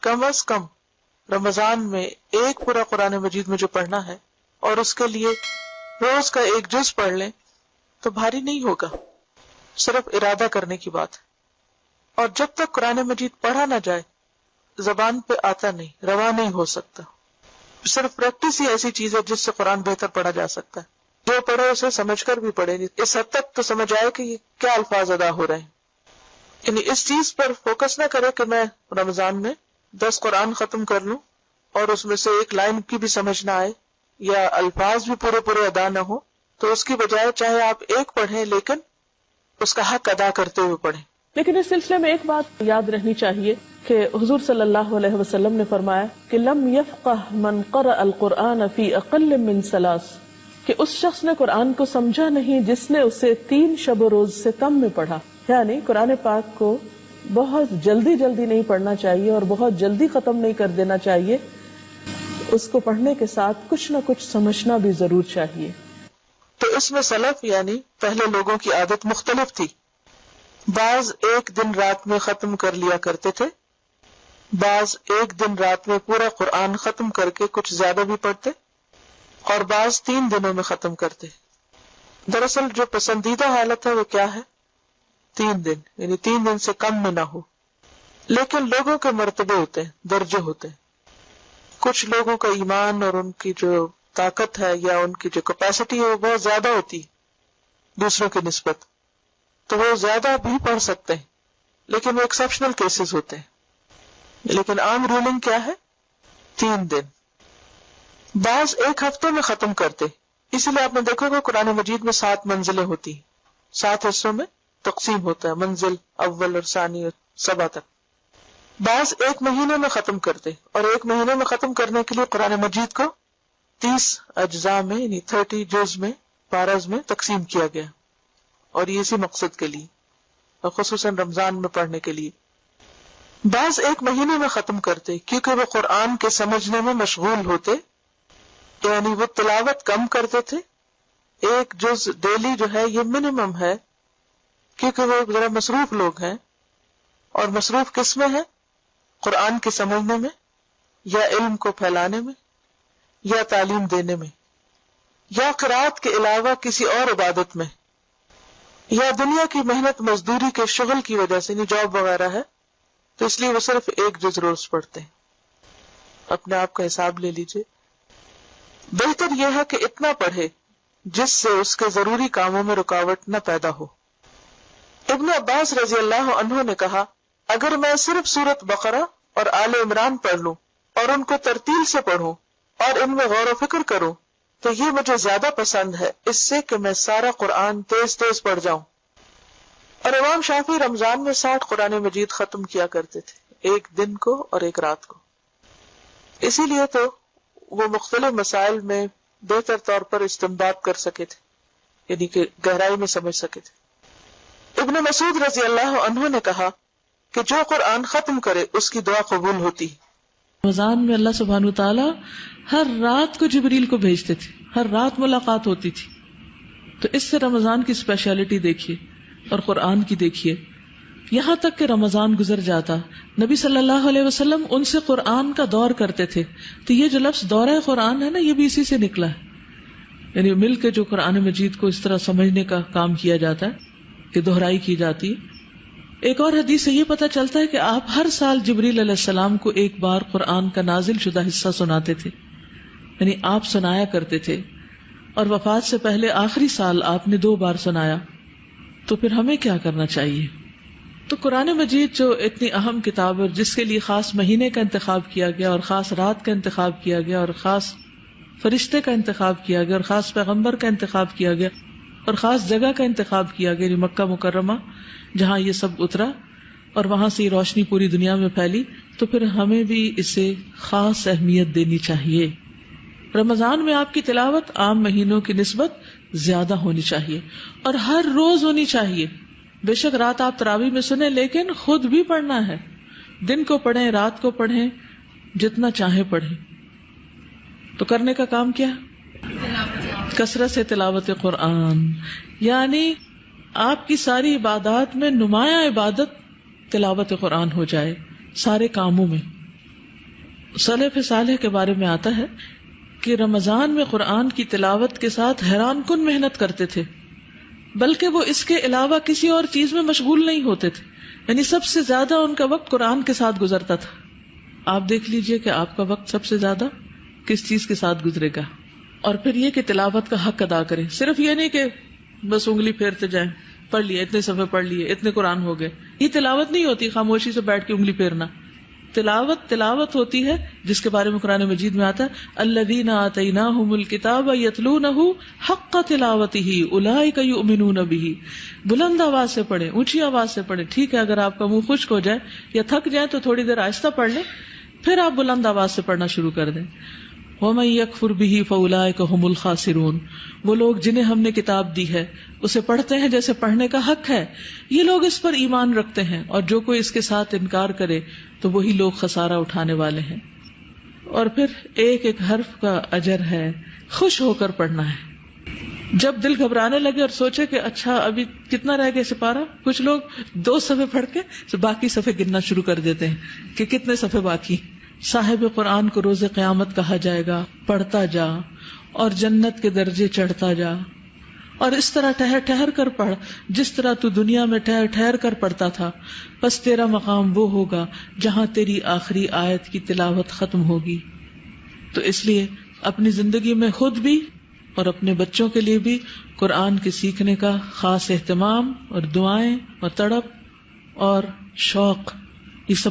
کم از کم رمضان میں ایک پورا قرآن مجید میں جو پڑھنا ہے اور اس کے لیے روز کا ایک جز پڑھ لیں تو بھاری نہیں ہوگا، صرف ارادہ کرنے کی بات ہے. اور جب تک قرآن مجید پڑھا نہ جائے زبان پہ آتا نہیں، روا نہیں ہو سکتا. صرف پریکٹس ہی ایسی چیز ہے جس سے قرآن بہتر پڑھا جا سکتا ہے. جو پڑھے اسے سمجھ کر بھی پڑھے، اس حد تک تو سمجھ آئے کہ یہ کیا الفاظ ادا ہو رہے ہیں. یعنی اس چیز پر فوکس نہ کرے کہ میں رمضان میں 10 قرآن ختم کر لوں اور اس میں سے ایک لائن کی بھی سمجھ نہ آئے یا الفاظ بھی پورے ادا نہ ہو. تو اس کی بجائے چاہے آپ ایک پڑھیں لیکن اس کا حق ادا کرتے ہوئے پڑھیں. لیکن اس سلسلے میں ایک بات یاد رہنی چاہیے کہ حضور صلی اللہ علیہ وسلم نے فرمایا کہ لم یفقہ من قرأ القرآن فی اقل من 3، کہ اس شخص نے قرآن کو سمجھا نہیں جس نے اسے 3 شب و روز سے کم میں پڑھا. یعنی قرآن پاک کو بہت جلدی نہیں پڑھنا چاہیے اور بہت جلدی ختم نہیں کر دینا چاہیے. اس کو پڑھنے کے ساتھ کچھ نہ کچھ سمجھنا بھی ضرور چاہیے. تو اس میں سلف یعنی پہلے لوگوں کی عادت مختلف تھی. بعض ایک دن رات میں ختم کر لیا کرتے تھے، بعض ایک دن رات میں پورا قرآن ختم کر کے کچھ زیادہ بھی پڑھتے، اور بعض 3 دنوں میں ختم کرتے. دراصل جو پسندیدہ حالت ہے وہ کیا ہے؟ 3 دن، یعنی 3 دن سے کم میں نہ ہو. لیکن لوگوں کے مرتبے ہوتے ہیں، درجے ہوتے ہیں. کچھ لوگوں کا ایمان اور ان کی جو طاقت ہے یا ان کی جو کیپیسٹی ہے وہ بہت زیادہ ہوتی ہے دوسروں کی نسبت، تو وہ زیادہ بھی پڑھ سکتے ہیں، لیکن وہ ایکسیپشنل کیسز ہوتے ہیں. لیکن عام رولنگ کیا ہے؟ 3 دن. بعض ایک ہفتے میں ختم کرتے. اسی لیے آپ نے دیکھو کہ قرآن مجید میں 7 منزلیں ہوتی ہیں، 7 حصوں میں تقسیم ہوتا ہے، منزل اول اور ثانی اور 7 تک. بعض ایک مہینے میں ختم کرتے، اور ایک مہینے میں ختم کرنے کے لیے قرآن مجید کو 30 اجزاء میں یعنی 30 جز میں، پارز میں تقسیم کیا گیا، اور یہ اسی مقصد کے لیے اور خصوصاً رمضان میں پڑھنے کے لیے. بعض ایک مہینے میں ختم کرتے کیونکہ وہ قرآن کے سمجھنے میں مشغول ہوتے، یعنی وہ تلاوت کم کرتے تھے. ایک جز ڈیلی جو ہے یہ منیمم ہے، کیونکہ وہ ذرا مصروف لوگ ہیں. اور مصروف کس میں ہے؟ قرآن کے سمجھنے میں، یا علم کو پھیلانے میں، یا تعلیم دینے میں، یا قرآت کے علاوہ کسی اور عبادت میں، یا دنیا کی محنت مزدوری کے شغل کی وجہ سے، نہیں جاب وغیرہ ہے تو اس لیے وہ صرف ایک جز روز پڑھتے ہیں. اپنے آپ کا حساب لے لیجئے. بہتر یہ ہے کہ اتنا پڑھے جس سے اس کے ضروری کاموں میں رکاوٹ نہ پیدا ہو. ابن عباس رضی اللہ عنہ نے کہا، اگر میں صرف سورۃ بقرہ اور آل عمران پڑھ لوں اور ان کو ترتیل سے پڑھوں اور ان میں غور و فکر کروں تو یہ مجھے زیادہ پسند ہے اس سے کہ میں سارا قرآن تیز تیز پڑھ جاؤں. اور امام شافعی رمضان میں 60 قرآن مجید ختم کیا کرتے تھے، ایک دن کو اور ایک رات کو. اسی لیے تو وہ مختلف مسائل میں بہتر طور پر استنباط کر سکے تھے، یعنی کہ گہرائی میں سمجھ سکے تھے. ابن مسعود رضی اللہ عنہ نے کہا کہ جو قرآن ختم کرے اس کی دعا قبول ہوتی. رمضان میں اللہ سبحانہ وتعالی ہر رات کو جبریل کو بھیجتے تھے، ہر رات ملاقات ہوتی تھی. تو اس سے رمضان کی اسپیشلٹی دیکھیے اور قرآن کی دیکھیے. یہاں تک کہ رمضان گزر جاتا، نبی صلی اللہ علیہ وسلم ان سے قرآن کا دور کرتے تھے. تو یہ جو لفظ دورہ قرآن ہے نا، یہ بھی اسی سے نکلا ہے، یعنی مل کے جو قرآن مجید کو اس طرح سمجھنے کا کام کیا جاتا ہے کہ دہرائی کی جاتی ہے. ایک اور حدیث سے یہ پتہ چلتا ہے کہ آپ ہر سال جبریل علیہ السلام کو ایک بار قرآن کا نازل شدہ حصہ سناتے تھے، یعنی آپ سنایا کرتے تھے. اور وفات سے پہلے آخری سال آپ نے 2 بار سنایا. تو پھر ہمیں کیا کرنا چاہیے؟ تو قرآن مجید جو اتنی اہم کتاب ہے، جس کے لیے خاص مہینے کا انتخاب کیا گیا اور خاص رات کا انتخاب کیا گیا اور خاص فرشتے کا انتخاب کیا گیا اور خاص پیغمبر کا انتخاب کیا گیا اور خاص جگہ کا انتخاب کیا گیا، یعنی مکہ مکرمہ جہاں یہ سب اترا اور وہاں سے یہ روشنی پوری دنیا میں پھیلی، تو پھر ہمیں بھی اسے خاص اہمیت دینی چاہیے. رمضان میں آپ کی تلاوت عام مہینوں کی نسبت زیادہ ہونی چاہیے اور ہر روز ہونی چاہیے. بے شک رات آپ تراویح میں سنیں، لیکن خود بھی پڑھنا ہے. دن کو پڑھیں، رات کو پڑھیں، جتنا چاہیں پڑھیں. تو کرنے کا کام کیا؟ کثرت سے تلاوت قرآن، یعنی آپ کی ساری عبادات میں نمایاں عبادت تلاوت قرآن ہو جائے، سارے کاموں میں. سلف صالح کے بارے میں آتا ہے کہ رمضان میں قرآن کی تلاوت کے ساتھ حیران کن محنت کرتے تھے، بلکہ وہ اس کے علاوہ کسی اور چیز میں مشغول نہیں ہوتے تھے، یعنی سب سے زیادہ ان کا وقت قرآن کے ساتھ گزرتا تھا. آپ دیکھ لیجئے کہ آپ کا وقت سب سے زیادہ کس چیز کے ساتھ گزرے گا. اور پھر یہ کہ تلاوت کا حق ادا کریں، صرف یہ نہیں کہ بس انگلی پھیرتے جائیں، پڑھ لیے اتنے صفحے پڑھ لیے اتنے قرآن ہو گئے. یہ تلاوت نہیں ہوتی خاموشی سے بیٹھ کے انگلی پھیرنا. تلاوت ہوتی ہے جس کے بارے میں قرآن مجید میں آتا ہے الذین آتیناہم الکتاب یتلونہ حق تلاوتہ اولئک یؤمنون بہ. بلند آواز سے پڑھیں، اونچی آواز سے پڑھیں. ٹھیک ہے اگر آپ کا منہ خشک ہو جائے یا تھک جائے تو تھوڑی دیر آہستہ پڑھ لیں، پھر آپ بلند آواز سے پڑھنا شروع کر دیں. وَمَن يَكْفُرْ بِهِ فَأُولَٰئِكَ هُمُ الْخَاسِرُونَ. وہ لوگ جنہیں ہم نے کتاب دی ہے اسے پڑھتے ہیں جیسے پڑھنے کا حق ہے، یہ لوگ اس پر ایمان رکھتے ہیں، اور جو کوئی اس کے ساتھ انکار کرے تو وہی لوگ خسارہ اٹھانے والے ہیں. اور پھر ایک ایک حرف کا اجر ہے، خوش ہو کر پڑھنا ہے. جب دل گھبرانے لگے اور سوچے کہ اچھا ابھی کتنا رہ گیا سپارہ، کچھ لوگ 2 صفحے پڑھ کے باقی صفحے گننا شروع کر دیتے ہیں کہ کتنے صفحے باقی. صاحب قرآن کو روز قیامت کہا جائے گا پڑھتا جا اور جنت کے درجے چڑھتا جا، اور اس طرح ٹھہر ٹھہر کر پڑھ جس طرح تو دنیا میں ٹھہر ٹھہر کر پڑھتا تھا. بس تیرا مقام وہ ہوگا جہاں تیری آخری آیت کی تلاوت ختم ہوگی. تو اس لیے اپنی زندگی میں خود بھی اور اپنے بچوں کے لیے بھی قرآن کے سیکھنے کا خاص اہتمام اور دعائیں اور تڑپ اور شوق، یہ سب